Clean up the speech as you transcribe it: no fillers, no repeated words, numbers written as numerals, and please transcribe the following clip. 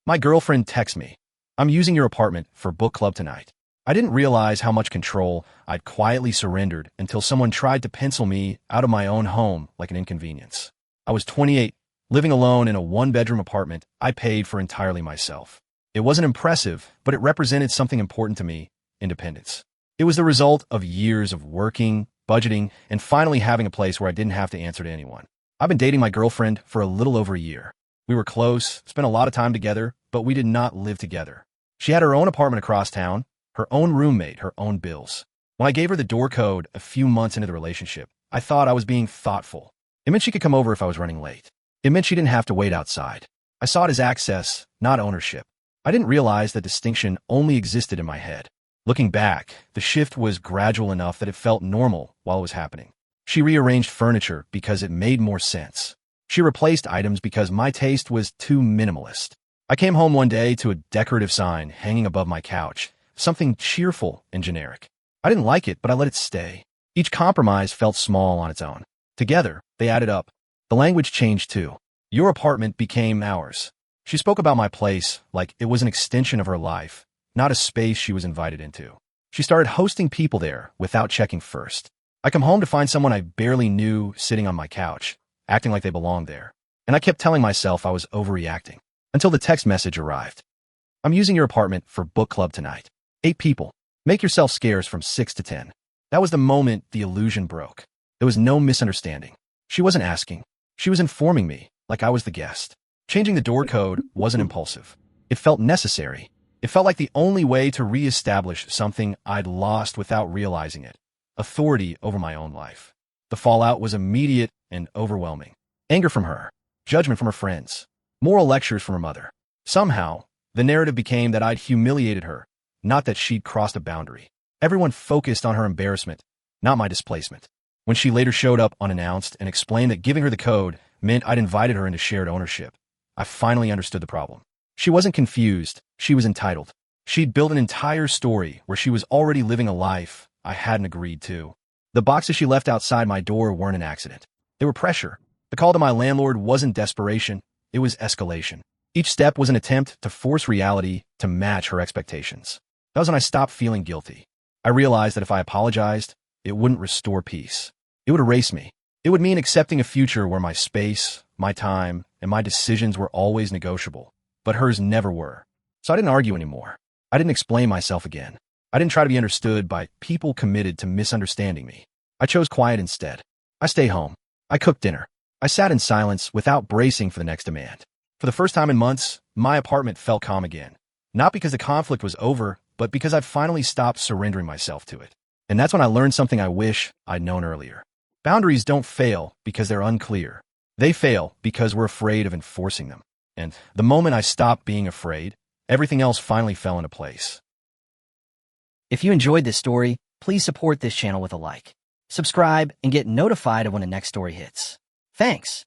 My girlfriend texts me, "I'm using your apartment for book club tonight." I didn't realize how much control I'd quietly surrendered until someone tried to pencil me out of my own home like an inconvenience. I was 28, living alone in a one-bedroom apartment I paid for entirely myself. It wasn't impressive, but it represented something important to me: independence. It was the result of years of working, budgeting, and finally having a place where I didn't have to answer to anyone. I've been dating my girlfriend for a little over a year. We were close, spent a lot of time together, but we did not live together. She had her own apartment across town, her own roommate, her own bills. When I gave her the door code a few months into the relationship, I thought I was being thoughtful. It meant she could come over if I was running late. It meant she didn't have to wait outside. I saw it as access, not ownership. I didn't realize that distinction only existed in my head. Looking back, the shift was gradual enough that it felt normal while it was happening. She rearranged furniture because it made more sense. She replaced items because my taste was too minimalist. I came home one day to a decorative sign hanging above my couch, something cheerful and generic. I didn't like it, but I let it stay. Each compromise felt small on its own. Together, they added up. The language changed too. Your apartment became ours. She spoke about my place like it was an extension of her life, not a space she was invited into. She started hosting people there without checking first. I come home to find someone I barely knew sitting on my couch, acting like they belonged there. And I kept telling myself I was overreacting, until the text message arrived. "I'm using your apartment for book club tonight. 8 people. Make yourself scarce from 6 to 10. That was the moment the illusion broke. There was no misunderstanding. She wasn't asking. She was informing me, like I was the guest. Changing the door code wasn't impulsive. It felt necessary. It felt like the only way to reestablish something I'd lost without realizing it: authority over my own life. The fallout was immediate and overwhelming. Anger from her, judgment from her friends, moral lectures from her mother. Somehow, the narrative became that I'd humiliated her, not that she'd crossed a boundary. Everyone focused on her embarrassment, not my displacement. When she later showed up unannounced and explained that giving her the code meant I'd invited her into shared ownership, I finally understood the problem. She wasn't confused, she was entitled. She'd built an entire story where she was already living a life I hadn't agreed to. The boxes she left outside my door weren't an accident. They were pressure. The call to my landlord wasn't desperation, it was escalation. Each step was an attempt to force reality to match her expectations. That was when I stopped feeling guilty. I realized that if I apologized, it wouldn't restore peace. It would erase me. It would mean accepting a future where my space, my time, and my decisions were always negotiable, but hers never were. So I didn't argue anymore. I didn't explain myself again. I didn't try to be understood by people committed to misunderstanding me. I chose quiet instead. I stayed home. I cooked dinner. I sat in silence without bracing for the next demand. For the first time in months, my apartment felt calm again. Not because the conflict was over, but because I'd finally stopped surrendering myself to it. And that's when I learned something I wish I'd known earlier. Boundaries don't fail because they're unclear. They fail because we're afraid of enforcing them. And the moment I stopped being afraid, everything else finally fell into place. If you enjoyed this story, please support this channel with a like. Subscribe and get notified of when the next story hits. Thanks.